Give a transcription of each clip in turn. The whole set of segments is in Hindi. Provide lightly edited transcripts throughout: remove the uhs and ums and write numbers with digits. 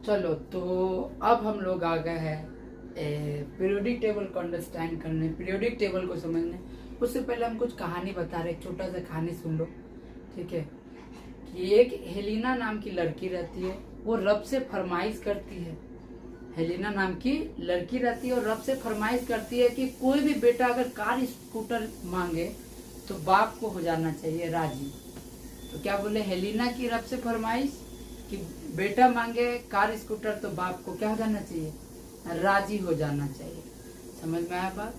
चलो तो अब हम लोग आ गए हैं पीरियोडिक टेबल को अंडरस्टैंड करने, पीरियोडिक टेबल को समझने। उससे पहले हम कुछ कहानी बता रहे, एक छोटा सा कहानी सुन लो, ठीक है। कि एक हेलिना नाम की लड़की रहती है, वो रब से फरमाइश करती है। हेलिना नाम की लड़की रहती है और रब से फरमाइश करती है कि कोई भी बेटा अगर कार स्कूटर मांगे तो बाप को हो जाना चाहिए राजी। तो क्या बोले हेलिना की रब से फरमाइश कि बेटा मांगे कार स्कूटर तो बाप को क्या हो जाना चाहिए, राजी हो जाना चाहिए। समझ में आया बात?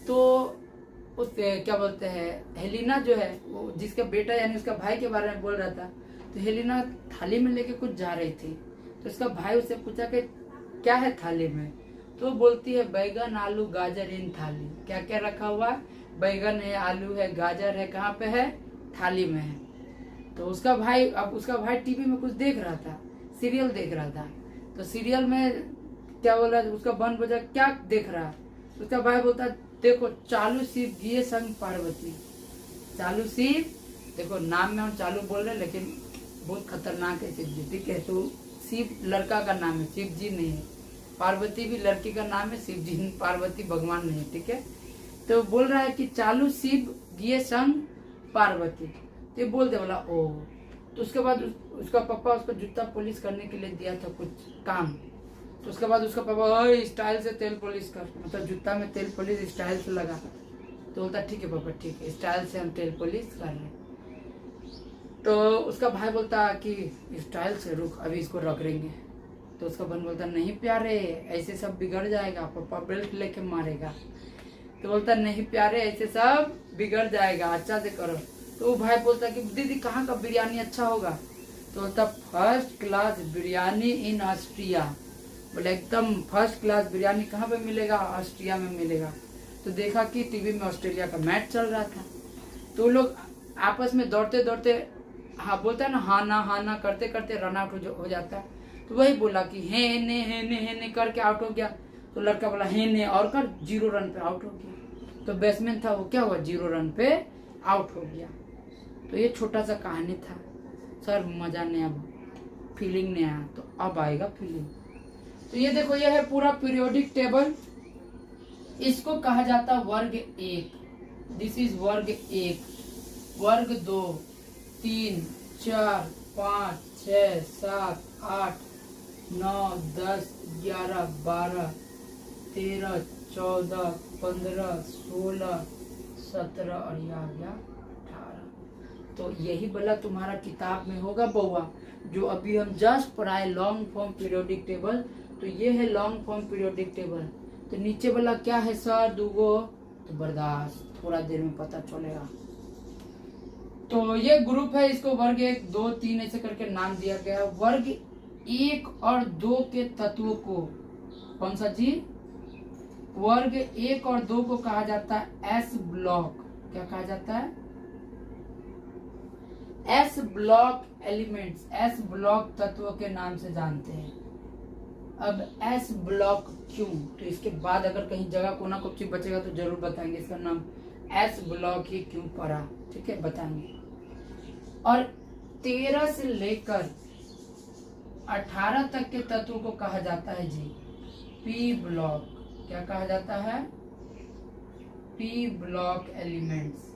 तो उस क्या बोलते हैं, हेलिना जो है वो जिसका बेटा यानी उसका भाई के बारे में बोल रहा था। तो हेलिना थाली में लेके कुछ जा रही थी, तो उसका भाई उससे पूछा कि क्या है थाली में। तो बोलती है बैगन आलू गाजर इन थाली। क्या क्या रखा हुआ है? बैगन है, आलू है, गाजर है। कहाँ पे है? थाली में है। तो उसका भाई टीवी में कुछ देख रहा था, सीरियल देख रहा था। तो सीरियल में क्या बोला, उसका बन बजा क्या देख रहा है। उसका भाई बोलता देखो चालू शिव गिए संग पार्वती। चालू शिव, देखो नाम में हम चालू बोल रहे हैं लेकिन बहुत खतरनाक है शिव जी, ठीक है। तो शिव लड़का का नाम है, शिव जी नहीं है। पार्वती भी लड़की का नाम है, शिव जी पार्वती भगवान नहीं है, ठीक है। तो बोल रहा है कि चालू शिव गिए संग पार्वती। तो ये बोल दे बोला ओ। तो उसके बाद उसका पापा उसको जूता पॉलिश करने के लिए दिया था कुछ काम। तो उसके बाद उसका पापा स्टाइल से तेल पॉलिश कर, मतलब जूता में तेल पॉलिश स्टाइल से लगा। तो बोलता ठीक है पापा ठीक है, स्टाइल से हम तेल पॉलिश कर रहे हैं। तो उसका भाई बोलता कि स्टाइल से रुक, अभी इसको रगड़ेंगे। तो उसका बहन बोलता नहीं प्यारे, ऐसे सब बिगड़ जाएगा, पापा बेल्ट लेके मारेगा। तो बोलता नहीं प्यारे, ऐसे सब बिगड़ जाएगा, अच्छा से करो। तो वो भाई बोलता कि दीदी कहाँ का बिरयानी अच्छा होगा। तो बोलता फर्स्ट क्लास बिरयानी इन ऑस्ट्रिया। बोले एकदम फर्स्ट क्लास बिरयानी कहाँ पे मिलेगा? ऑस्ट्रिया में मिलेगा। तो देखा कि टीवी में ऑस्ट्रेलिया का मैच चल रहा था। तो लोग आपस में दौड़ते दौड़ते, हाँ बोलता है ना, हाँ ना करते करते रन आउट हो जाता है। तो वही बोला कि हे ने करके आउट हो गया। तो लड़का बोला हे ने और कर, 0 रन पे आउट हो गया। तो बैट्समैन था वो क्या हुआ, 0 रन पे आउट हो गया। तो ये छोटा सा कहानी था सर, मजा नहीं आया, फीलिंग नहीं आया। तो अब आएगा फीलिंग। तो ये देखो, ये है पूरा पीरियोडिक टेबल। इसको कहा जाता वर्ग 1। दिस इज वर्ग 1। वर्ग 2, 3, 4, 5, 6, 7, 8, 9, 10, 11, 12, 13, 14, 15, 16, 17 और ये आ गया 18। तो यही बोला तुम्हारा किताब में होगा बउआ, जो अभी हम जस्ट पढ़ाए लॉन्ग फॉर्म पीरियोडिक टेबल। तो ये है लॉन्ग फॉर्म पीरियोडिक टेबल। तो नीचे वाला क्या है सर? दूगो। तो बर्दाश्त, थोड़ा देर में पता चलेगा। तो ये ग्रुप है, इसको वर्ग 1, 2, 3 ऐसे करके नाम दिया गया है। वर्ग 1 और 2 के तत्वों को, कौन सा जी? वर्ग 1 और 2 को कहा जाता है एस ब्लॉक। क्या कहा जाता है? S block elements, S block तत्वों के नाम से जानते हैं। अब एस ब्लॉक क्यों? तो इसके बाद अगर कहीं जगह कोना कोपची बचेगा तो जरूर बताएंगे, इसका नाम एस ब्लॉक ही क्यों पड़ा, ठीक है, बताएंगे। और 13 से लेकर 18 तक के तत्वों को कहा जाता है जी पी ब्लॉक। क्या कहा जाता है? P block elements.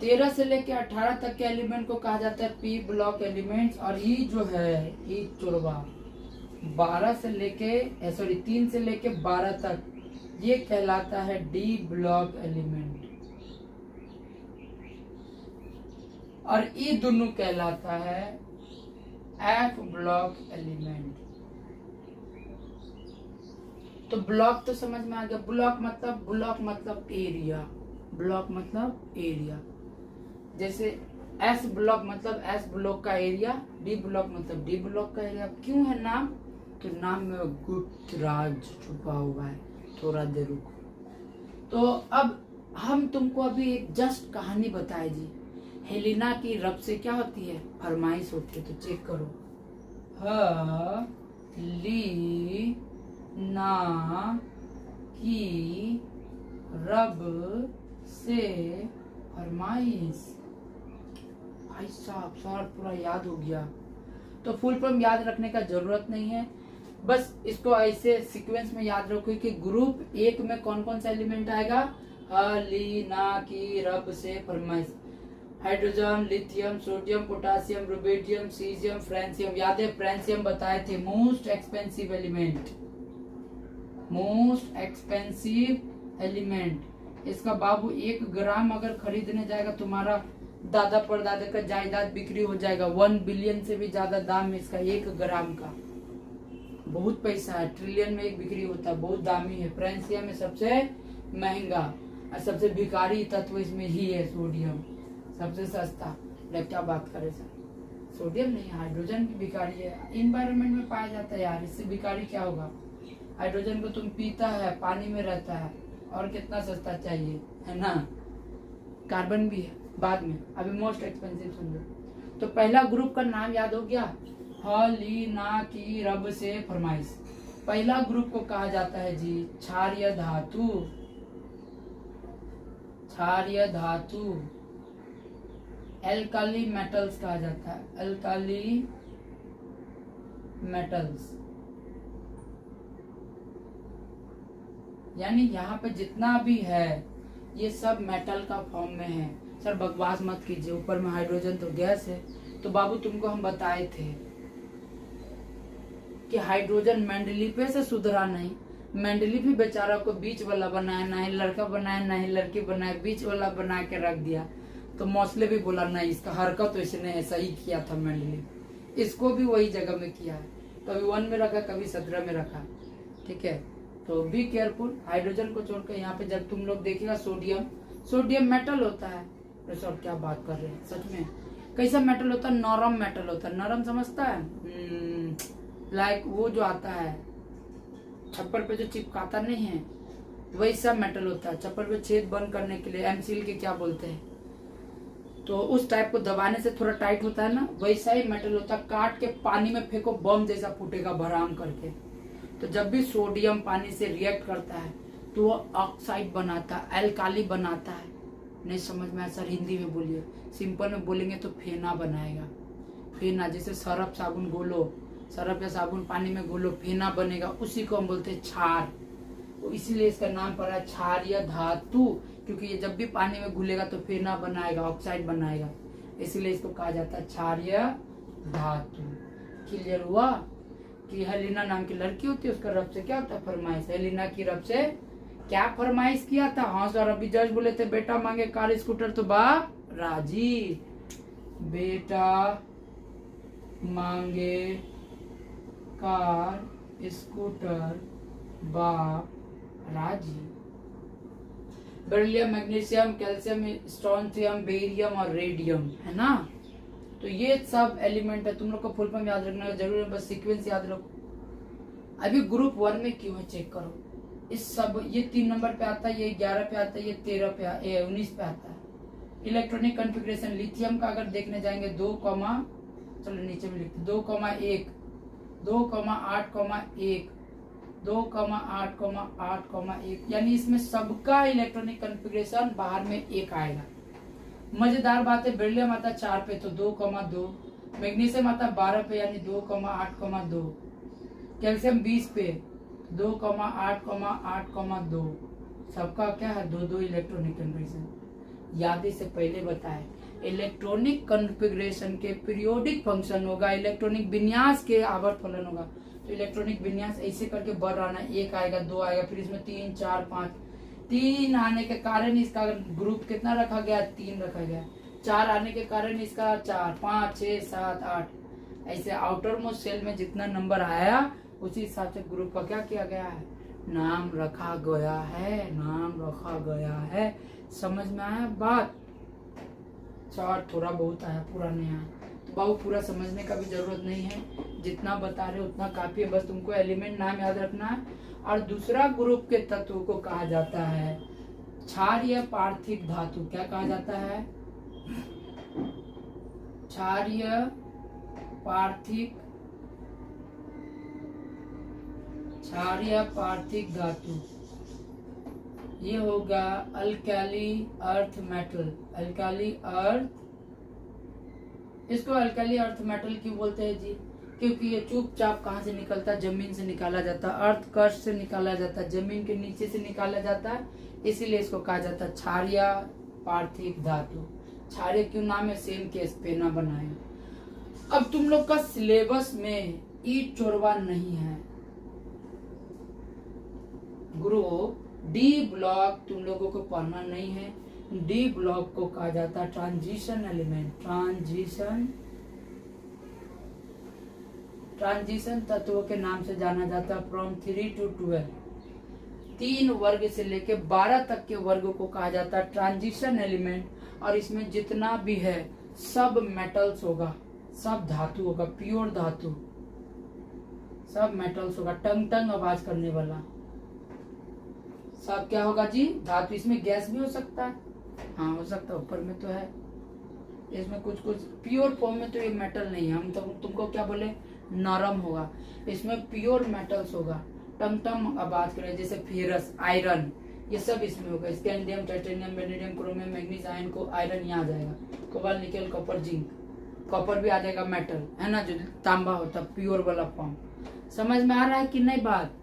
तेरह से लेकर 18 तक के एलिमेंट को कहा जाता है पी ब्लॉक एलिमेंट्स। और ई जो है, ई चोरवा 12 से लेके 3 से लेके 12 तक, ये कहलाता है डी ब्लॉक एलिमेंट। और ई दोनों कहलाता है एफ ब्लॉक एलिमेंट। तो ब्लॉक तो समझ में आ गया। ब्लॉक मतलब एरिया। ब्लॉक मतलब एरिया। जैसे एस ब्लॉक मतलब एस ब्लॉक का एरिया, डी ब्लॉक मतलब डी ब्लॉक का एरिया। क्यों है नाम? तो नाम में गुप्त राज छुपा हुआ है, थोड़ा देर रुको। तो अब हम तुमको अभी एक जस्ट कहानी बताए जी। हेलिना की रब से क्या होती है? फरमाइश होती है। तो चेक करो, ली ना की रब से फरमाइश। भाई साहब सर पूरा याद हो गया। तो फुल फॉर्म याद रखने का जरूरत नहीं है, बस इसको ऐसे सीक्वेंस में याद रखो कि ग्रुप एक में कौन कौन सा एलिमेंट आएगा। हलीना की रब से फरमाइश, hydrogen, lithium, sodium, potassium, rubidium, caesium, francium. याद है फ्रांसियम बताए थे most expensive element, most expensive element. इसका बाबू 1 ग्राम अगर खरीदने जाएगा तुम्हारा दादा परदादा का जायदाद बिक्री हो जाएगा। 1 बिलियन से भी ज्यादा दाम है इसका 1 ग्राम का, बहुत पैसा है, ट्रिलियन में एक बिक्री होता है, बहुत दामी है। फ्रांसियम में सबसे महंगा और सबसे भिखारी तत्व इसमें ही है सोडियम, सबसे सस्ता। क्या बात करें सर, सोडियम नहीं हाइड्रोजन भी भिखारी है, इन्वायरमेंट में पाया जाता है यार, इससे भिखारी क्या होगा। हाइड्रोजन को तुम पीता है, पानी में रहता है, और कितना सस्ता चाहिए, है ना। कार्बन भी है बाद में, अभी मोस्ट एक्सपेंसिव सुन लो। तो पहला ग्रुप का नाम याद हो गया, हलीना की रब से फरमाइश। पहला ग्रुप को कहा जाता है जी क्षारीय धातु, क्षारीय धातु, एल्काली मेटल्स कहा जाता है, एल्काली मेटल्स। यानी यहाँ पे जितना भी है ये सब मेटल का फॉर्म में है। सर बकवास मत कीजिए, ऊपर में हाइड्रोजन तो गैस है। तो बाबू तुमको हम बताए थे कि हाइड्रोजन मेंडलीफे से सुधरा नहीं, मेंडलीफ भी बेचारा को बीच वाला बनाया, ना ही लड़का बनाया ना ही लड़की बनाया, बीच वाला बना के रख दिया। तो मौसले भी बोला नहीं, इसका हरकत तो इसने ऐसा ही किया था मेंडलीफ, इसको भी वही जगह में किया है, कभी 1 में रखा कभी 17 में रखा। ठीक है, तो बी केयरफुल। हाइड्रोजन को छोड़कर यहाँ पे जब तुम लोग देखिएगा सोडियम, सोडियम मेटल होता है। तो सर क्या बात कर रहे हैं, सच में कैसा मेटल होता है, नरम मेटल होता है। नरम समझता है, लाइक वो जो आता है छप्पर पे जो चिपकाता नहीं है, वैसा मेटल होता है। छप्पर पे छेद बंद करने के लिए एमसील के क्या बोलते हैं, तो उस टाइप को दबाने से थोड़ा टाइट होता है ना, वैसा ही मेटल होता है। काट के पानी में फेंको, बम जैसा फूटेगा भराम करके। तो जब भी सोडियम पानी से रिएक्ट करता है तो वो ऑक्साइड बनाता है, एल्काली बनाता है। नहीं समझ में आया सर, हिंदी में बोलिए, सिंपल में बोलेंगे तो फेना बनाएगा। फेना जैसे सरफ साबुन घोलो, सरफ या साबुन पानी में घोलो, फेना बनेगा, उसी को हम बोलते हैं क्षार। तो इसीलिए इसका नाम पड़ा है क्षारीय धातु, क्योंकि ये जब भी पानी में घुलेगा तो फेना बनाएगा, ऑक्साइड बनाएगा, इसीलिए इसको कहा जाता है क्षारीय धातु। क्लियर हुआ कि हेलिना नाम की लड़की होती है, उसका रब से क्या होता है फरमाइश। हेलिना की रब से क्या फरमाइश किया था। हाँ सर, अभी जज बोले थे बेटा मांगे कार स्कूटर तो बाप राजी, बेटा मांगे कार स्कूटर बाप राजी। बेरिलियम, मैग्नीशियम, कैल्शियम, स्ट्रोंथियम, बेरियम और रेडियम, है ना। तो ये सब एलिमेंट है, तुम लोग को फुल फॉर्म याद रखना जरूर है, बस सीक्वेंस याद रखो। अभी ग्रुप 1 में क्यों है चेक करो, इस सब ये 3 नंबर पे आता है, ये 11 पे आता है, ये 13 पे, ये 19 पे आता है। इलेक्ट्रॉनिक कॉन्फ़िगरेशन लिथियम का अगर देखने जाएंगे 2, चलो नीचे में लिखते 2,1, 2,8,1, 2,8,8,1, यानी इसमें सबका इलेक्ट्रॉनिक कॉन्फ़िगरेशन बाहर में 1 आएगा। मजेदार बात है, बेरिलियम आता 4 पे तो 2,2, मैग्नीशियम आता 12 पे यानी 2,8,2, कैल्शियम 20 पे 2,8,8,2, सबका क्या है 2-2 इलेक्ट्रॉनिक कॉन्फ़िगरेशन। याद से पहले बताए, इलेक्ट्रॉनिक कॉन्फ़िगरेशन के पीरियोडिक फंक्शन होगा, इलेक्ट्रॉनिक विन्यास के आवर्त फलन होगा। तो इलेक्ट्रॉनिक विन्यास ऐसे करके बढ़ रहा है, 1 आएगा, 2 आएगा, फिर इसमें 3, 4, 5, 3 आने के कारण इसका ग्रुप कितना रखा गया, 3 रखा गया। 4 आने के कारण इसका 4, 5, 6, 7, 8, ऐसे आउटर मोस्ट सेल में जितना नंबर आया उसी हिसाब से ग्रुप का क्या किया गया है, नाम रखा गया है, नाम रखा गया है। समझ में आया बात। चार्ट थोड़ा बहुत आया, पूरा नहीं आया, तो बाबू पूरा समझने का भी जरूरत नहीं है, जितना बता रहे उतना काफी है, बस तुमको एलिमेंट नाम याद रखना है। और दूसरा ग्रुप के तत्व को कहा जाता है क्षारीय पार्थिव धातु। क्या कहा जाता है, क्षारीय पार्थिव धातु। ये होगा alkali earth metal, alkali earth इसको अल्कली अर्थ मेटल क्यों बोलते हैं जी? क्योंकि ये चुपचाप कहाँ से निकलता है? जमीन से निकाला जाता है, अर्थ क्रस्ट से निकाला जाता है, जमीन के नीचे से निकाला जाता है, इसीलिए इसको कहा जाता है क्षारीय पार्थिव धातु। क्षारीय क्यों नाम है? सेम केस पे ना बनाए। अब तुम लोग का सिलेबस में ईट चोरवा नहीं है गुरु, डी ब्लॉक तुम लोगों को पढ़ना नहीं है। डी ब्लॉक को कहा जाता है ट्रांजिशन एलिमेंट। ट्रांजिशन तत्वों के नाम से जाना जाता है। फ्रॉम 3 to 12, 3 वर्ग से लेके 12 तक के वर्ग को कहा जाता है ट्रांजिशन एलिमेंट। और इसमें जितना भी है सब मेटल्स होगा, सब धातु होगा, प्योर धातु, सब मेटल्स होगा। टंग टंग आवाज करने वाला सब क्या होगा जी? धातु। इसमें गैस भी हो सकता है, हाँ हो सकता है, ऊपर में तो है। इसमें कुछ कुछ प्योर फॉर्म में तो ये मेटल नहीं है। हम तो तुमको क्या बोले? नरम होगा। इसमें प्योर मेटल्स होगा, टम टम आवाज करे, जैसे फेरस, आयरन, ये सब इसमें होगा। Scandium, titanium, vanadium, chromium, manganese, ion को आयरन यहाँ आ जाएगा। Cobalt, nickel, copper, zinc, copper भी आ जाएगा मेटल, है ना, जो तांबा होता है प्योर वाला फॉर्म। समझ में आ रहा है कि नहीं बात?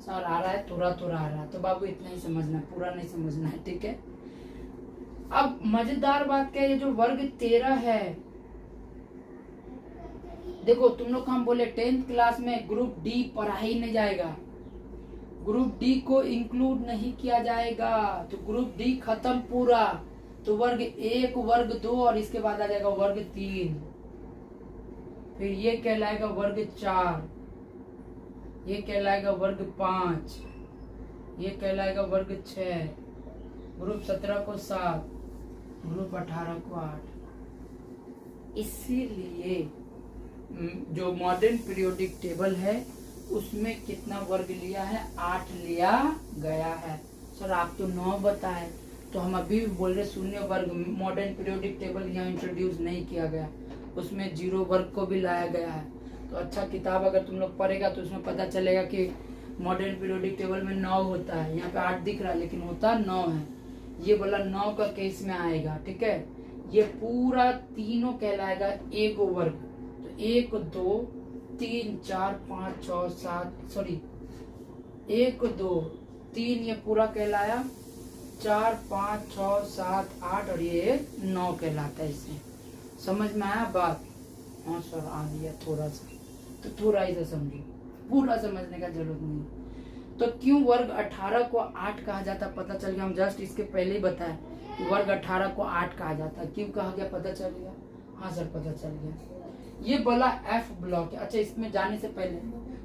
सर आ रहा है, थोड़ा थोड़ा आ रहा है, तो बाबू इतना ही समझना है, पूरा नहीं समझना है, ठीक है। अब मजेदार बात क्या है, ये जो वर्ग 13 है, देखो तुम लोग हम बोले 10th क्लास में ग्रुप डी पढ़ा ही नहीं जाएगा, ग्रुप डी को इंक्लूड नहीं किया जाएगा, तो ग्रुप डी खत्म पूरा। तो वर्ग 1, वर्ग 2 और इसके बाद आ जाएगा वर्ग 3, फिर ये कहलाएगा वर्ग 4, ये कहलाएगा वर्ग 5, ये कहलाएगा वर्ग 6, ग्रुप 17 को 7, ग्रुप 18 को 8। इसीलिए जो मॉडर्न पीरियोडिक टेबल है उसमें कितना वर्ग लिया है? 8 लिया गया है। सर आप तो 9 बताए, तो हम अभी भी बोल रहे शून्य वर्ग। मॉडर्न पीरियोडिक टेबल यहाँ इंट्रोड्यूस नहीं किया गया, उसमें 0 वर्ग को भी लाया गया है। तो अच्छा किताब अगर तुम लोग पढ़ेगा तो उसमें पता चलेगा कि मॉडर्न पीरियोडिक टेबल में 9 होता है, यहाँ पे 8 दिख रहा है लेकिन होता 9 है। ये वाला 9 का केस में आएगा, ठीक है। ये पूरा तीनों कहलाएगा एक वर्ग। तो 1 2 3 4 5 6 7, सॉरी 1 2 3 ये पूरा कहलाया, 4 5 6 7 8 और ये 9 कहलाता है। इसमें समझ में आया बात? हाँ सर आ गया थोड़ा सा, तो थोड़ा ही सा समझो, पूरा समझने का जरूरत नहीं। तो क्यों वर्ग 18 को 8 कहा जाता पता चल गया। हम जस्ट इसके पहले ही बताए वर्ग 18 को 8 कहा जाता, क्यों कहा गया पता चल गया? हाँ सर पता चल गया। ये बोला एफ ब्लॉक है। अच्छा इसमें जाने से पहले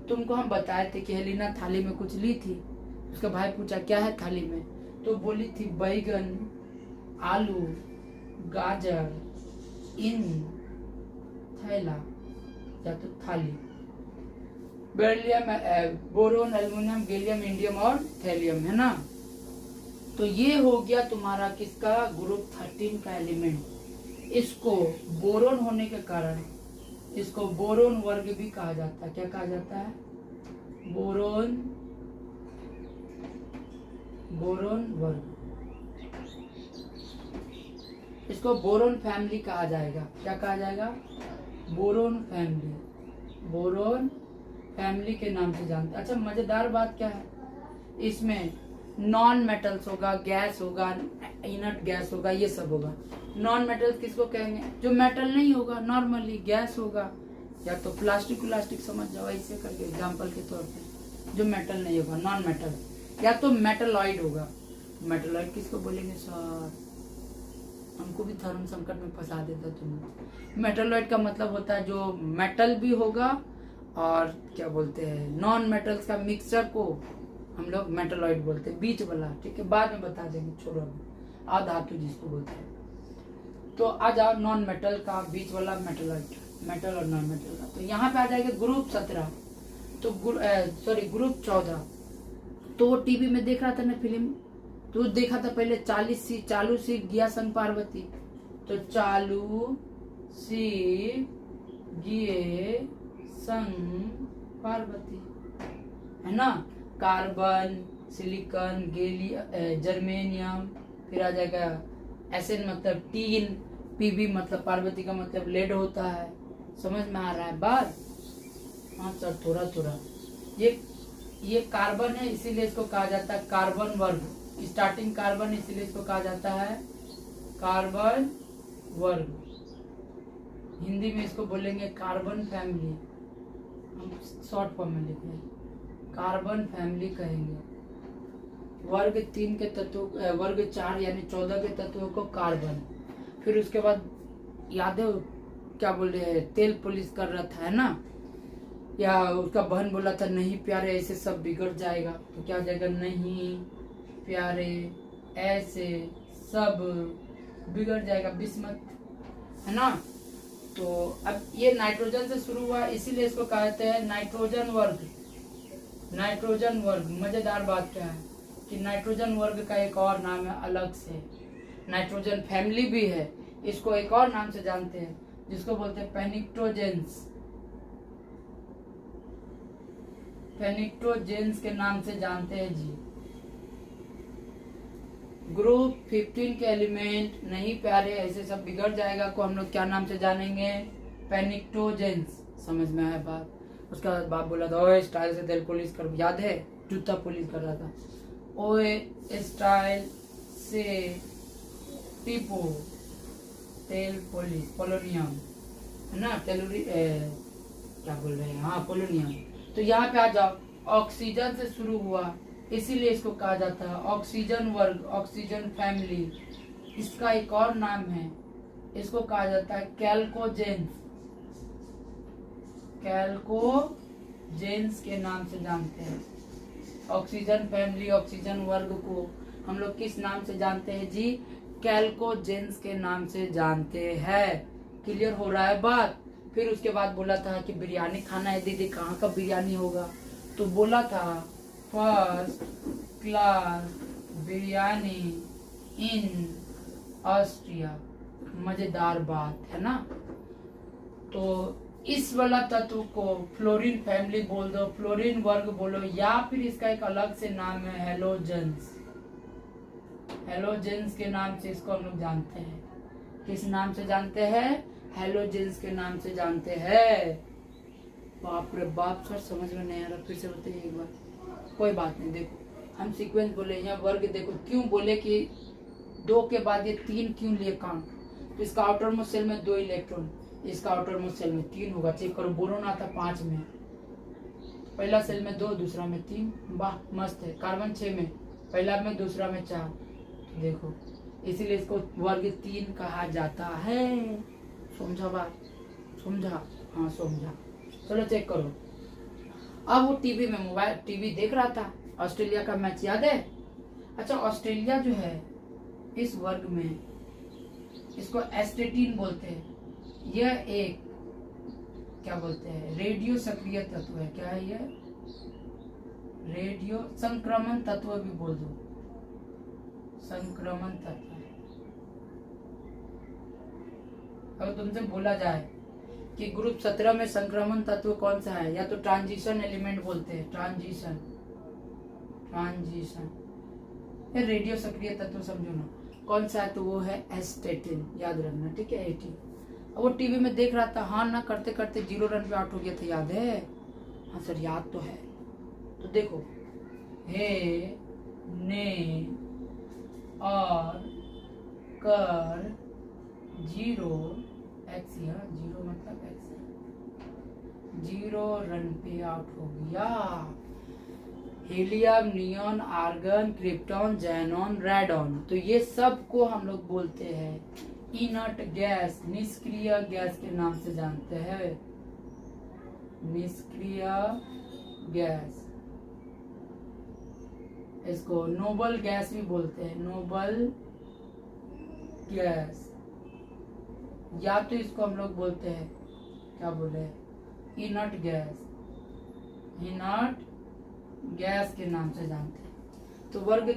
तुमको हम बताए थे कि हेलिना थाली में कुछ ली थी, उसका भाई पूछा क्या है थाली में, तो बोली थी बैगन, आलू, गाजर, इन थैला या तो थाली, beryllium, boron, aluminium, gallium, indium और थैलियम, है ना। तो ये हो गया तुम्हारा किसका? ग्रुप 13 का एलिमेंट। इसको बोरोन होने के कारण इसको बोरोन वर्ग भी कहा जाता है। क्या कहा जाता है? बोरोन वर्ग। इसको बोरोन फैमिली कहा जाएगा। क्या कहा जाएगा? बोरोन फैमिली के नाम से जानते। अच्छा मजेदार बात क्या है, इसमें नॉन मेटल्स होगा, गैस होगा, इनर्ट गैस होगा, ये सब होगा। नॉन मेटल्स किसको कहेंगे? जो मेटल नहीं होगा, नॉर्मली गैस होगा, या तो प्लास्टिक समझ जाओ ऐसे करके एग्जांपल के तौर पे, जो मेटल नहीं होगा नॉन मेटल, या तो मेटलॉइड होगा। मेटलॉइड किसको बोलेंगे सर? हमको भी धर्म संकट में फंसा देता तुम। मेटलॉइड का मतलब होता है जो मेटल भी होगा और क्या बोलते हैं नॉन मेटल्स का मिक्सचर को हम लोग मेटलॉइड बोलते हैं, बीच वाला, ठीक है, बाद में बता देंगे, छोड़ो। अधातु जिसको बोलते हैं। तो आ जाओ नॉन मेटल का बीच वाला मेटलॉइड, मेटल और नॉन मेटल का। तो यहाँ पे आ जाएगा ग्रुप 17, तो ग्रुप 14। तो वो टीवी में देख रहा था ना फिल्म, तो देखा था पहले चालू सी गिया संग पार्वती, तो चालू सी गिए संग पार्वती, है ना। कार्बन, सिलिकॉन, जर्मेनियम, फिर आ जाएगा एसएन मतलब टीन, पीबी मतलब पार्वती का मतलब लेड होता है। समझ में आ रहा है बात? हाँ सर, थोड़ा थोड़ा। ये कार्बन है, इसीलिए इसको कहा जाता है कार्बन वर्ग। स्टार्टिंग कार्बन, इसीलिए इसको कहा जाता है कार्बन वर्ग। हिंदी में इसको बोलेंगे कार्बन फैमिली, हम शॉर्ट फॉर्म में लिख रहे हैं, कार्बन फैमिली कहेंगे। वर्ग 3 के तत्व, वर्ग 4 यानी 14 के तत्वों को कार्बन। फिर उसके बाद याद है क्या बोल रहे हैं, तेल पुलिस कर रहा था, है ना? या उसका बहन बोला था नहीं प्यारे ऐसे सब बिगड़ जाएगा, तो क्या हो जाएगा, नहीं प्यारे ऐसे सब बिगड़ जाएगा, बिस्मत, है ना? तो अब ये नाइट्रोजन से शुरू हुआ, इसीलिए इसको कहते हैं नाइट्रोजन वर्ग। नाइट्रोजन वर्ग, मजेदार बात क्या है कि नाइट्रोजन वर्ग का एक और नाम है अलग से, नाइट्रोजन फैमिली भी है, इसको एक और नाम से जानते हैं जिसको बोलते हैं पेनिक्टोजेंस। पेनिक्टोजेंस के नाम से जानते हैं जी। ग्रुप 15 के एलिमेंट नहीं प्यारे ऐसे सब बिगड़ जाएगा को हम लोग क्या नाम से जानेंगे, पेनिक्टोजेंस। समझ में आया बात? उसका बाद बाप बोला था ओए स्टाइल से तेल पुलिस कर, याद है जूता पुलिस कर रहा था, ओए स्टाइल से टिपो तेल पुलिस, पोलोनियम, है ना? क्या बोल रहे हैं, हाँ पोलोनियम। तो यहाँ पे आ जाओ, ऑक्सीजन से शुरू हुआ, इसीलिए इसको कहा जाता है ऑक्सीजन वर्ग, ऑक्सीजन फैमिली। इसका एक और नाम है, इसको कहा जाता है कैल्कोजेंस। कैल्कोजेंस के नाम से जानते हैं। ऑक्सीजन फैमिली, ऑक्सीजन वर्ग को हम लोग किस नाम से जानते हैं जी, कैल्कोजेंस के नाम से जानते हैं। क्लियर हो रहा है बात? फिर उसके बाद बोला था कि बिरयानी खाना है दीदी, कहाँ का बिरयानी होगा? तो बोला था फर्स्ट क्लास बिरयानी इन ऑस्ट्रिया। मजेदार बात है ना? तो इस वाला तत्व को फ्लोरीन फैमिली बोल दो, फ्लोरीन वर्ग बोलो, या फिर इसका एक अलग से नाम है हेलोजेंस। हेलोजेंस के नाम से इसको हम लोग जानते हैं। किस नाम से जानते हैं? हेलोजेंस के नाम से जानते हैं। बाप रे बाप सर, समझ में नहीं आ रहा, फिर से बताइए एक बार। कोई बात नहीं, देखो हम सीक्वेंस बोले, यहाँ वर्ग देखो क्यों बोले कि 2 के बाद ये 3 क्यों लिए काम? तो इसका आउटर मोस्ट सेल में 2 इलेक्ट्रॉन, इसका आउटर मोस्ट सेल में 3 होगा। चेक करो, बोरोन आता 5 में, पहला सेल में 2, दूसरा में 3। वाह मस्त है। कार्बन 6 में, पहला में दूसरा में 4। देखो इसीलिए इसको वर्ग 3 कहा जाता है। समझा बात? समझा? हाँ समझा। चलो चेक करो। अब वो टीवी में, मोबाइल टीवी देख रहा था, ऑस्ट्रेलिया का मैच, याद है? अच्छा, ऑस्ट्रेलिया जो है इस वर्ग में इसको एस्टेटिन बोलते हैं। यह एक क्या बोलते हैं, रेडियो सक्रिय तत्व है। क्या है यह? रेडियो संक्रमण तत्व भी बोल दो, संक्रमण तत्व। अगर तुमसे बोला जाए कि ग्रुप 17 में संक्रमण तत्व कौन सा है, या तो ट्रांजिशन एलिमेंट बोलते हैं, ट्रांजिशन, ये रेडियो सक्रिय तत्व समझो ना कौन सा है, तो वो है एस्टेटिन, याद रखना, ठीक है 18। वो टीवी में देख रहा था, हाँ ना करते करते 0 रन पे आउट हो गया था, याद है? हाँ सर याद तो है। तो देखो हे ने और कर 0 एक्स, 0 मतलब एक्स, 0 रन पे आउट हो गया। Helium, neon, argon, krypton, xenon, radon, तो ये सब को हम लोग बोलते हैं इनर्ट गैस, निष्क्रिय गैस के नाम से जानते हैं। निष्क्रिय गैस, इसको नोबल गैस भी बोलते हैं, नोबल गैस, या तो इसको हम लोग बोलते हैं क्या बोले, इनर्ट गैस, इनर्ट गैस के नाम से जानते हैं। तो वर्ग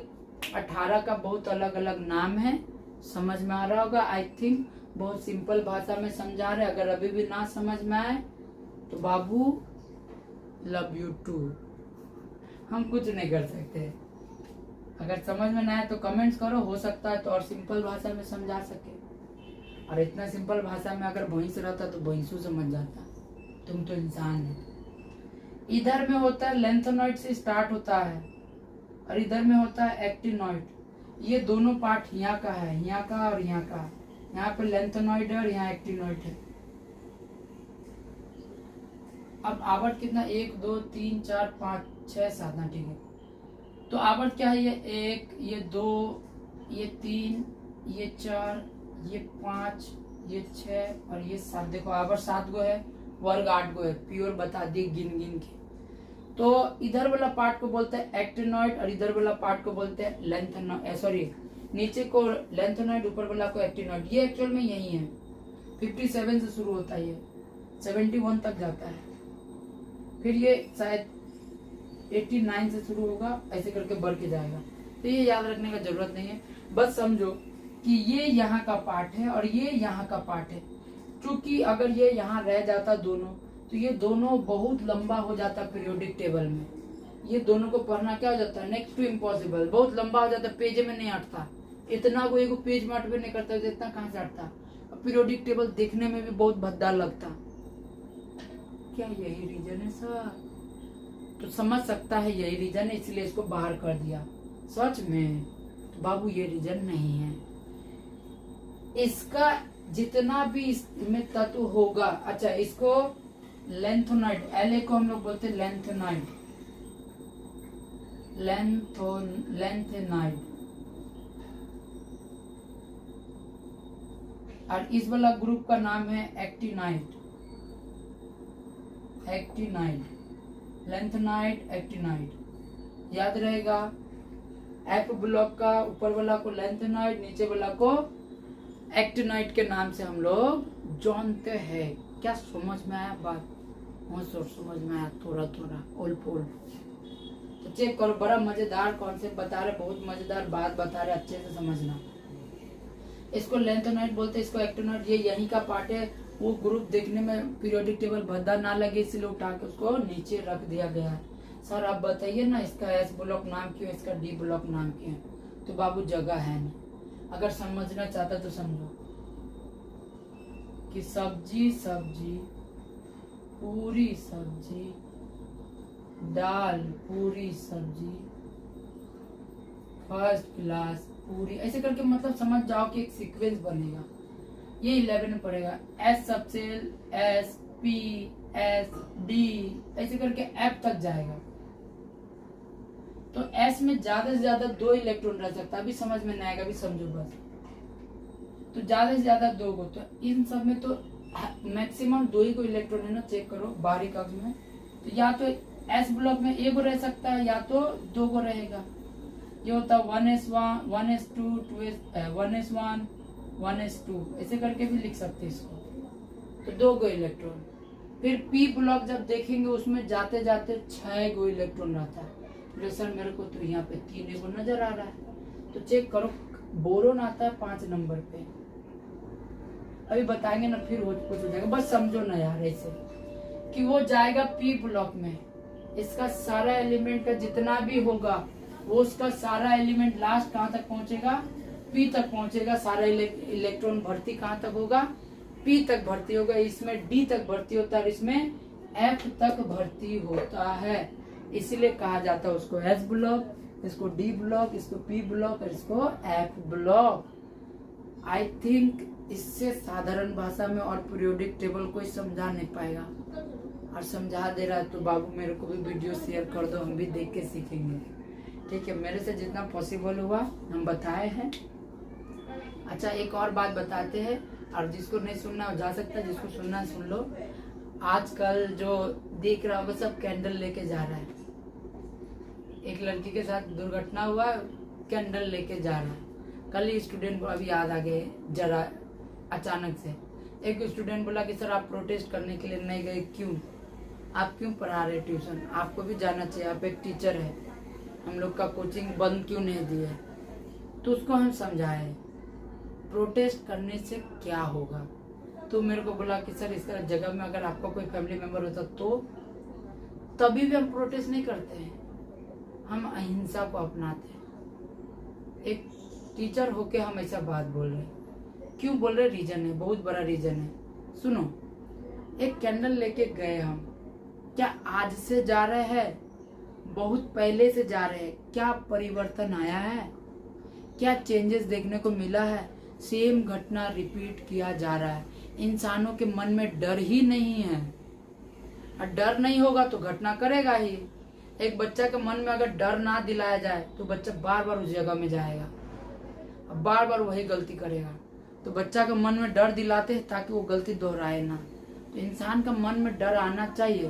18 का बहुत अलग अलग नाम है, समझ में आ रहा होगा आई थिंक। बहुत सिंपल भाषा में समझा रहे, अगर अभी भी ना समझ में आए तो बाबू लव यू टू, हम कुछ नहीं कर सकते। अगर समझ में ना आए तो कमेंट्स करो, हो सकता है तो और सिंपल भाषा में समझा सके। और इतना सिंपल भाषा में अगर भैंस रहता तो भैंसू समझ जाता, तुम तो इंसान है। इधर में होता है लेंथोनॉइड से स्टार्ट होता है और इधर में होता है एक्टिनॉइड। ये दोनों पार्ट यहाँ का है, यहाँ का और यहाँ का। यहाँ पे लेंथोनॉइड है और यहाँ एक्टिनॉइड है। अब आवर्त कितना, 1 2 3 4 5 6 7 ना, ठीक है। तो आवर्त क्या है, ये 1 ये 2 ये 3 ये 4 ये 5 ये 6 और ये 7। देखो आवर्त 7 गो है, वर्ग 8 गो है, प्योर बता दी गिन गिन के। तो इधर वाला पार्ट को बोलते हैं एक्टिनॉइड और इधर वाला पार्ट को बोलते हैं लेंथोनॉइड, सॉरी नीचे को लेंथोनॉइड, ऊपर वाला को एक्टिनॉइड। ये एक्चुअल में यही है, 57 से शुरू होता है, ये 71 तक जाता है, फिर ये शायद 89 से शुरू होगा, ऐसे करके बढ़ के जाएगा। तो ये याद रखने का जरूरत नहीं है, बस समझो कि ये यहाँ का पार्ट है और ये यहाँ का पार्ट है। क्योंकि अगर ये यहाँ रह जाता दोनों, तो ये दोनों बहुत लंबा हो जाता पीरियोडिक टेबल में। ये दोनों को पढ़ना क्या हो जाता है, नेक्स्ट टू इम्पॉसिबल, बहुत लंबा हो जाता, पेज में नहीं अटता। इतना कोई को पेज में अटवे नहीं करता, इतना कहाँ से अटता। पीरियोडिक टेबल देखने में भी बहुत भद्दा लगता। क्या यही रीजन है सर? तो समझ सकता है यही रीजन है, इसलिए इसको बाहर कर दिया। सच में तो बाबू ये रीजन नहीं है। इसका जितना भी इसमें तत्व होगा, अच्छा इसको लेंथोनॉइड, एल को हम लोग बोलते हैं लेंथोनॉइड, लेंथोनॉइड। और इस वाला ग्रुप का नाम है एक्टिनाइड, एक्टिनाइड, लेंथोनाइड, एक्टिनाइड। याद रहेगा, एफ ब्लॉक का ऊपर वाला को लेंथोनाइड, नीचे वाला को एक्टिनाइड के नाम से हम लोग जानते हैं। क्या समझ में आया बात? समझ में आया थोड़ा थोड़ा, उल्फ उल्फ। तो चेक करो, बड़ा मजेदार कॉन्सेप्ट बता रहे, बहुत मजेदार बात बता रहे, अच्छे से समझना। इसको लेंथोनाइड बोलते हैं, इसको एक्टिनाइड। ये यही का पार्ट है। वो ग्रुप देखने में पीरियोडिक टेबल भद्दा ना लगे, इसलिए उठा के उसको नीचे रख दिया गया है। सर आप बताइए ना, इसका एस ब्लॉक नाम क्यों, इसका डी ब्लॉक नाम क्यों? तो बाबू जगह है नहीं, अगर समझना चाहता तो समझो कि सब्जी सब्जी, पूरी सब्जी, दाल पूरी सब्जी, फर्स्ट क्लास पूरी, ऐसे करके मतलब समझ जाओ कि एक सीक्वेंस बनेगा। ये 11 में पड़ेगा। S subshell, S P S D, ऐसे करके एफ तक जाएगा। तो एस में ज्यादा से ज्यादा 2 इलेक्ट्रॉन रह सकता है। अभी समझ में नहीं आएगा, अभी समझो बस। तो ज्यादा से ज्यादा 2 को, तो इन सब में तो मैक्सिमम 2 ही को इलेक्ट्रॉन है ना, चेक करो बाहरी कक्ष में। तो या तो एस ब्लॉक में 1 रह सकता है या तो 2 को रहेगा। ये होता है 1s1, 1s2, 1s1, 1s2, ऐसे करके भी लिख सकते हैं इसको। तो 2 गो इलेक्ट्रॉन। फिर पी ब्लॉक जब देखेंगे उसमें जाते जाते 6 गो इलेक्ट्रॉन रहता है। तो सर मेरे को तो यहाँ पे 3 गो नजर आ रहा है। तो चेक करो, बोरोन आता है 5 नंबर पे। अभी बताएंगे ना, फिर कुछ हो जाएगा, बस समझो ना यार ऐसे कि वो जाएगा पी ब्लॉक में। इसका सारा एलिमेंट का जितना भी होगा, वो उसका सारा एलिमेंट लास्ट कहाँ तक पहुंचेगा, पी तक पहुंचेगा। सारा इलेक्ट्रॉन भर्ती कहाँ तक होगा, पी तक भर्ती होगा। इसमें डी तक भर्ती होता है, इसमें एफ तक भर्ती होता है। इसलिए कहा जाता है उसको एस ब्लॉक, इसको डी ब्लॉक, इसको पी ब्लॉक और इसको एफ ब्लॉक। आई थिंक इससे साधारण भाषा में और पीरियोडिक टेबल कोई समझा नहीं पाएगा। और समझा दे रहा है तो बाबू मेरे को भी वीडियो शेयर कर दो, हम भी देख के सीखेंगे। ठीक है, मेरे से जितना पॉसिबल हुआ हम बताए हैं। अच्छा एक और बात बताते हैं, और जिसको नहीं सुनना जा सकता, जिसको सुनना सुन लो। आजकल जो देख रहा होगा सब कैंडल लेके जा रहा है। एक लड़की के साथ दुर्घटना हुआ, कैंडल लेके जा रहा है। कल ही स्टूडेंट को अभी याद आ गए जरा अचानक से। एक स्टूडेंट बोला कि सर आप प्रोटेस्ट करने के लिए नहीं गए, क्यों? आप क्यों पढ़ा रहे ट्यूशन? आपको भी जाना चाहिए, आप एक टीचर है, हम लोग का कोचिंग बंद क्यों नहीं दिए? तो उसको हम समझाए प्रोटेस्ट करने से क्या होगा। तो मेरे को बोला कि सर इस तरह जगह में अगर आपका कोई फैमिली मेंबर होता तो तभी भी हम प्रोटेस्ट नहीं करते हैं, हम अहिंसा को अपनाते हैं। एक टीचर होके हम ऐसा बात बोल रहे हैं। क्यों बोल रहे, रीजन है, बहुत बड़ा रीजन है। सुनो, एक कैंडल लेके गए हम, क्या आज से जा रहे हैं, बहुत पहले से जा रहे हैं, क्या परिवर्तन आया है, क्या चेंजेस देखने को मिला है? सेम घटना रिपीट किया जा रहा है। इंसानों के मन में डर ही नहीं है, और डर नहीं होगा तो घटना करेगा ही। एक बच्चा के मन में अगर डर ना दिलाया जाए तो बच्चा बार बार उस जगह में जाएगा, बार बार वही गलती करेगा। तो बच्चा के मन में डर दिलाते हैं ताकि वो गलती दोहराए ना। तो इंसान का मन में डर आना चाहिए।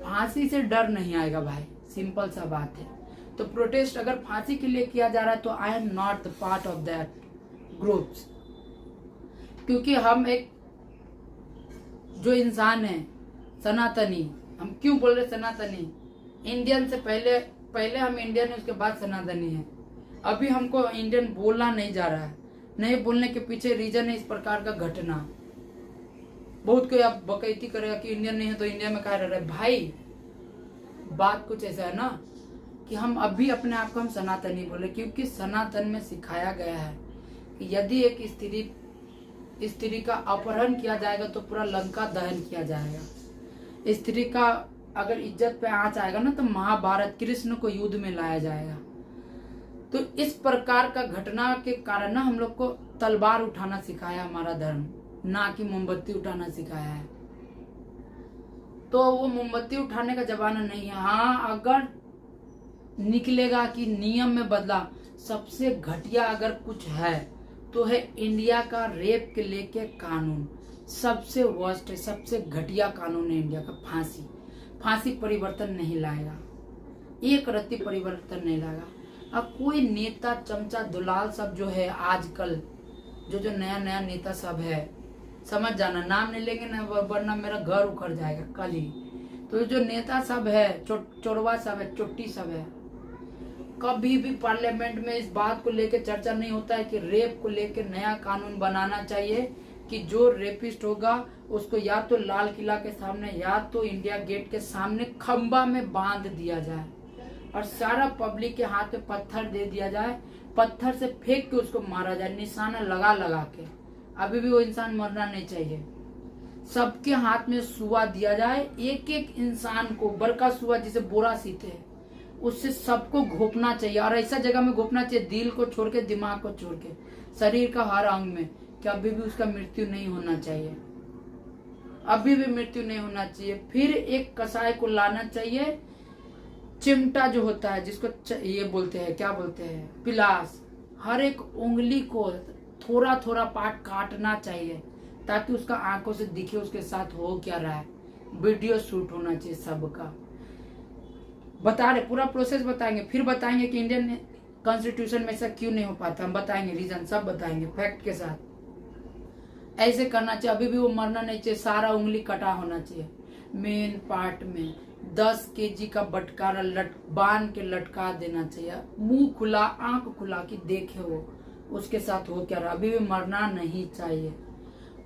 फांसी से डर नहीं आएगा भाई, सिंपल सा बात है। तो प्रोटेस्ट अगर फांसी के लिए किया जा रहा है तो I am not the part of that groups, क्योंकि हम एक जो इंसान है सनातनी, हम क्यों बोल रहे सनातनी, इंडियन से पहले हम इंडियन है, उसके बाद सनातनी है। अभी हमको इंडियन बोलना नहीं जा रहा है। नहीं बोलने के पीछे रीजन है इस प्रकार का घटना। बहुत कोई आप बकैती करेगा कि इंडियन नहीं है तो इंडिया में कहा रह रहा है। भाई बात कुछ ऐसा है ना कि हम अभी अपने आप को हम सनातनी बोले, क्योंकि सनातन में सिखाया गया है कि यदि एक स्त्री का अपहरण किया जाएगा तो पूरा लंका दहन किया जाएगा। स्त्री का अगर इज्जत पे आंच आएगा ना तो महाभारत कृष्ण को युद्ध में लाया जाएगा। तो इस प्रकार का घटना के कारण ना हम लोग को तलवार उठाना सिखाया हमारा धर्म, ना कि मोमबत्ती उठाना सिखाया है। तो वो मोमबत्ती उठाने का जमाना नहीं है। हाँ, अगर निकलेगा कि नियम में बदला, सबसे घटिया अगर कुछ है तो है इंडिया का रेप के लेके कानून। सबसे वर्स्ट है, सबसे घटिया कानून है इंडिया का फांसी। फांसी परिवर्तन नहीं लाएगा, एक रत्ती परिवर्तन नहीं लाएगा। अब कोई नेता चमचा दुलाल सब जो है आजकल, जो नया नया नेता सब है, समझ जाना, नाम नहीं लेंगे ना वरना मेरा घर उखड़ जाएगा कल ही। तो जो नेता सब है, चोरवा सब है, चुट्टी सब है, कभी भी पार्लियामेंट में इस बात को लेके चर्चा नहीं होता है कि रेप को लेके नया कानून बनाना चाहिए कि जो रेपिस्ट होगा उसको या तो लाल किला के सामने या तो इंडिया गेट के सामने खंबा में बांध दिया जाए और सारा पब्लिक के हाथ में पत्थर दे दिया जाए, पत्थर से फेंक के उसको मारा जाए, निशाना लगा लगा के। अभी भी वो इंसान मरना नहीं चाहिए। सबके हाथ में सुआ दिया जाए, एक एक इंसान को, बड़का सुआ जिसे बोरा सीते हैं उससे सबको घोपना चाहिए। और ऐसा जगह में घोपना चाहिए, दिल को छोड़ के, दिमाग को छोड़ के, शरीर का हर अंग में, कि अभी भी उसका मृत्यु नहीं होना चाहिए, अभी भी मृत्यु नहीं होना चाहिए। फिर एक कसाई को लाना चाहिए, चिमटा जो होता है जिसको ये बोलते हैं, क्या बोलते हैं, पिलास, हर एक उंगली को थोड़ा थोड़ा पार्ट काटना चाहिए ताकि उसका आंखों से दिखे उसके साथ हो क्या रहा है। वीडियो शूट होना चाहिए सबका। बता रहे, पूरा प्रोसेस बताएंगे, फिर बताएंगे कि इंडियन कॉन्स्टिट्यूशन में ऐसा क्यों नहीं हो पाता, हम बताएंगे रीजन, सब बताएंगे फैक्ट के साथ। ऐसे करना चाहिए, अभी भी वो मरना नहीं चाहिए, सारा उंगली कटा होना चाहिए। मेन पार्ट में 10 केजी का बटकारा बांध के लटका देना चाहिए, मुंह खुला, आंख खुला कि देखे वो उसके साथ हो क्या रहा, अभी भी मरना नहीं चाहिए।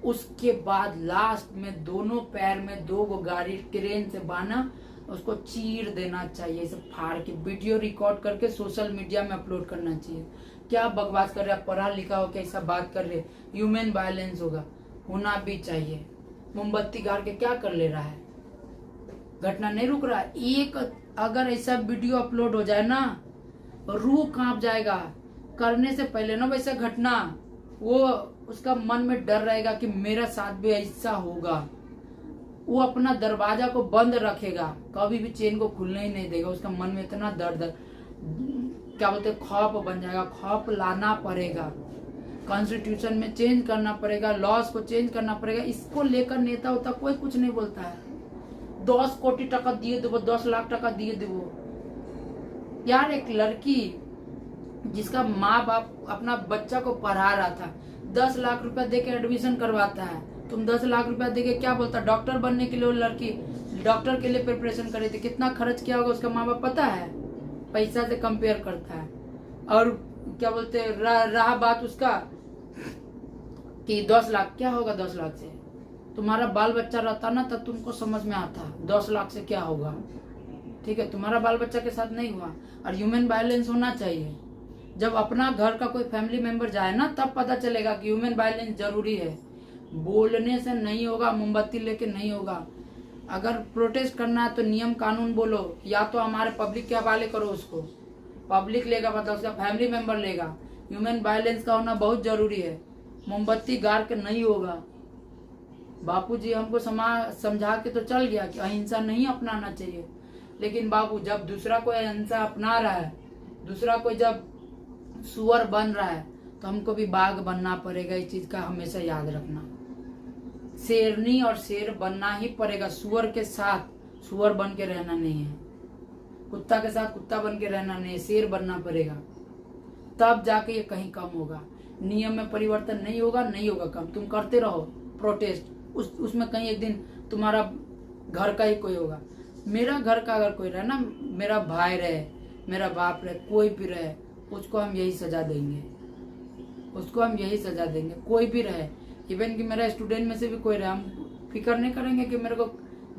उसके बाद लास्ट में दोनों पैर में 2 गाड़ी क्रेन से बांधा, उसको चीर देना चाहिए, इसे फाड़ के वीडियो रिकॉर्ड करके सोशल मीडिया में अपलोड करना चाहिए। क्या बकवास कर रहे हैं, पढ़ा लिखा हो, कैसा बात कर रहे, ह्यूमन वायलेंस होना भी चाहिए। मोमबत्ती गाड़ के क्या कर ले रहा है, घटना नहीं रुक रहा है। एक अगर ऐसा वीडियो अपलोड हो जाए ना, रूह कांप जाएगा। करने से पहले ना वैसा घटना, वो उसका मन में डर रहेगा कि मेरा साथ भी ऐसा होगा, वो अपना दरवाजा को बंद रखेगा, कभी भी चेन को खुलने ही नहीं देगा। उसका मन में इतना दर्द, क्या बोलते, खौफ बन जाएगा। खौफ लाना पड़ेगा, कॉन्स्टिट्यूशन में चेंज करना पड़ेगा, लॉज को चेंज करना पड़ेगा। इसको लेकर नेता होता कोई कुछ नहीं बोलता है। 10 कोटी टका दिए देवो, 10 लाख टका दिए देवो। यार एक लड़की जिसका माँ बाप अपना बच्चा को पढ़ा रहा था, 10 लाख रुपया दे के एडमिशन करवाता है, तुम 10 लाख रुपया देके क्या बोलता, डॉक्टर बनने के लिए वो लड़की डॉक्टर के लिए प्रिपरेशन कर रही थी, कितना खर्च किया होगा उसका माँ बाप पता है, पैसा से कंपेयर करता है। और क्या बोलते रहा बात उसका कि 10 लाख क्या होगा, 10 लाख से तुम्हारा बाल बच्चा रहता ना तब तुमको समझ में आता 10 लाख से क्या होगा। ठीक है, तुम्हारा बाल बच्चा के साथ नहीं हुआ। और ह्यूमन वायलेंस होना चाहिए, जब अपना घर का कोई फैमिली मेंबर जाए ना, तब पता चलेगा कि ह्यूमन वायलेंस जरूरी है। बोलने से नहीं होगा, मोमबत्ती लेके नहीं होगा। अगर प्रोटेस्ट करना है तो नियम कानून बोलो, या तो हमारे पब्लिक के हवाले करो उसको, पब्लिक लेगा, मतलब उसका फैमिली मेंबर लेगा। ह्यूमन वायलेंस का होना बहुत जरूरी है। मोमबत्ती गाड़ के नहीं होगा। बापूजी हमको समझा के तो चल गया कि अहिंसा नहीं अपनाना चाहिए, लेकिन बाबू जब दूसरा कोई अहिंसा अपना रहा है, दूसरा कोई जब सुअर बन रहा है, तो हमको भी बाघ बनना पड़ेगा। इस चीज का हमेशा याद रखना। शेरनी और शेर बनना ही पड़ेगा। सुअर के साथ सुअर बन के रहना नहीं है, कुत्ता के साथ कुत्ता बन के रहना नहीं है, शेर बनना पड़ेगा। तब जाके ये कहीं कम होगा। नियम में परिवर्तन नहीं होगा, नहीं होगा कम। तुम करते रहो प्रोटेस्ट, उसमें कहीं एक दिन तुम्हारा घर का ही कोई होगा। मेरा घर का अगर कोई रहे ना, मेरा भाई रहे, मेरा बाप रहे, कोई भी रहे, उसको हम यही सजा देंगे, उसको हम यही सजा देंगे। कोई भी रहे, इवन कि मेरा स्टूडेंट में से भी कोई रहे, हम फिक्र नहीं करेंगे कि मेरे को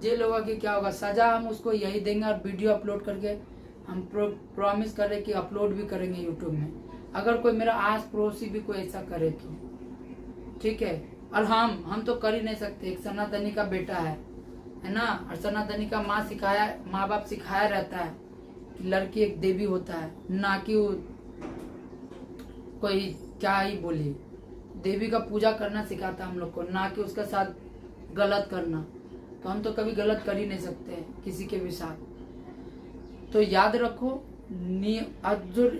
जेल होगा कि क्या होगा। सजा हम उसको यही देंगे। और वीडियो अपलोड करके हम प्रॉमिस कर रहे कि अपलोड भी करेंगे यूट्यूब में। अगर कोई मेरा आस पड़ोसी भी कोई ऐसा करे तो ठीक है। और हम तो कर ही नहीं सकते। एक सनातनी का बेटा है ना, और सनातनी का माँ बाप सिखाया रहता है कि लड़की एक देवी होता है, ना कि कोई क्या ही बोली, देवी का पूजा करना सिखाता है हम लोग को, ना कि उसके साथ गलत करना। तो हम तो कभी गलत कर ही नहीं सकते किसी के भी साथ। तो याद रखो, जो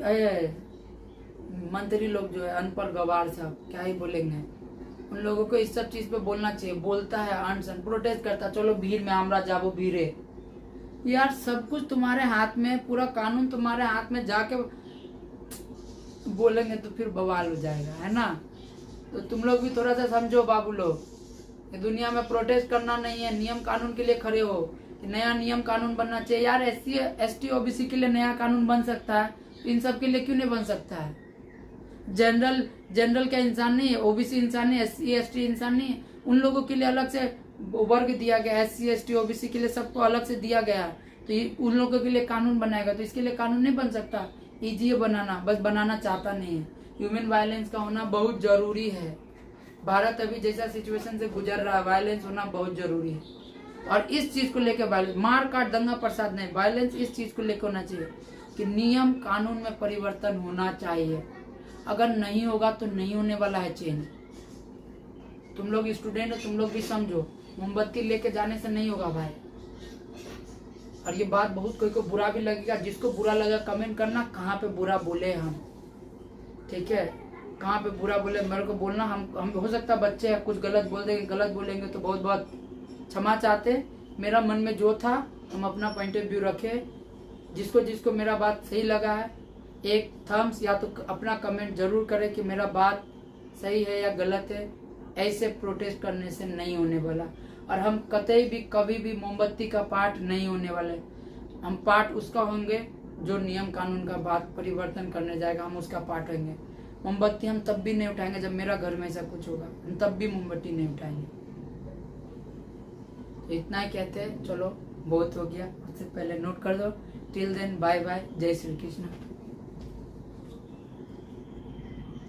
मंत्री लोग जो है अनपढ़ गवार सब क्या ही बोलेंगे, उन लोगों को इस सब चीज पे बोलना चाहिए। बोलता है अनशन, प्रोटेस्ट करता, चलो भीड़ में हमरा जाबो भीड़े। यार सब कुछ तुम्हारे हाथ में, पूरा कानून तुम्हारे हाथ में, जाके बोलेंगे तो फिर बवाल हो जाएगा, है ना। तो तुम लोग भी थोड़ा सा समझो बाबू लोग, ये दुनिया में प्रोटेस्ट करना नहीं है, नियम कानून के लिए खड़े हो कि नया नियम कानून बनना चाहिए। यार SC ST OBC के लिए नया कानून बन सकता है, इन सब के लिए क्यों नहीं बन सकता है। जनरल क्या इंसान नहीं है, OBC इंसान नहीं है, SC ST इंसान नहीं है। उन लोगों के लिए अलग से वर्ग दिया गया, SC ST OBC के लिए सबको अलग से दिया गया। तो उन लोगों के लिए कानून बनाएगा, तो इसके लिए कानून नहीं बन सकता। इजी है बनाना, बस बनाना चाहता नहीं है। ह्यूमन वायलेंस का होना बहुत जरूरी है। भारत अभी जैसा सिचुएशन से गुजर रहा है, वायलेंस होना बहुत जरूरी है। और इस चीज को लेकर वायलेंस, मार काट दंगा प्रसाद नहीं, वायलेंस इस चीज को लेकर होना चाहिए कि नियम कानून में परिवर्तन होना चाहिए। अगर नहीं होगा तो नहीं होने वाला है चेंज। तुम लोग स्टूडेंट हो, तुम लोग भी समझो, मोमबत्ती लेके जाने से नहीं होगा भाई। और ये बात बहुत कोई को बुरा भी लगेगा, जिसको बुरा लगा कमेंट करना कहाँ पे बुरा बोले हम, ठीक है, कहाँ पे बुरा बोले मेरे को बोलना। हम हो सकता बच्चे हैं, कुछ गलत बोल देंगे, गलत बोलेंगे तो बहुत बहुत क्षमा चाहते। मेरा मन में जो था हम अपना पॉइंट ऑफ व्यू रखे। जिसको जिसको मेरा बात सही लगा है, एक थम्स या तो अपना कमेंट जरूर करे कि मेरा बात सही है या गलत है। ऐसे प्रोटेस्ट करने से नहीं होने वाला। और हम कतई भी कभी भी मोमबत्ती का पार्ट नहीं होने वाले। हम पार्ट उसका होंगे जो नियम कानून का बात परिवर्तन करने जाएगा, हम उसका पार्ट होंगे। मोमबत्ती हम तब भी नहीं उठाएंगे जब मेरा घर में ऐसा कुछ होगा, हम तब भी मोमबत्ती नहीं उठाएंगे। तो इतना ही कहते हैं, चलो बहुत हो गया। उससे पहले नोट कर दो, टिल देन बाय बाय, जय श्री कृष्ण।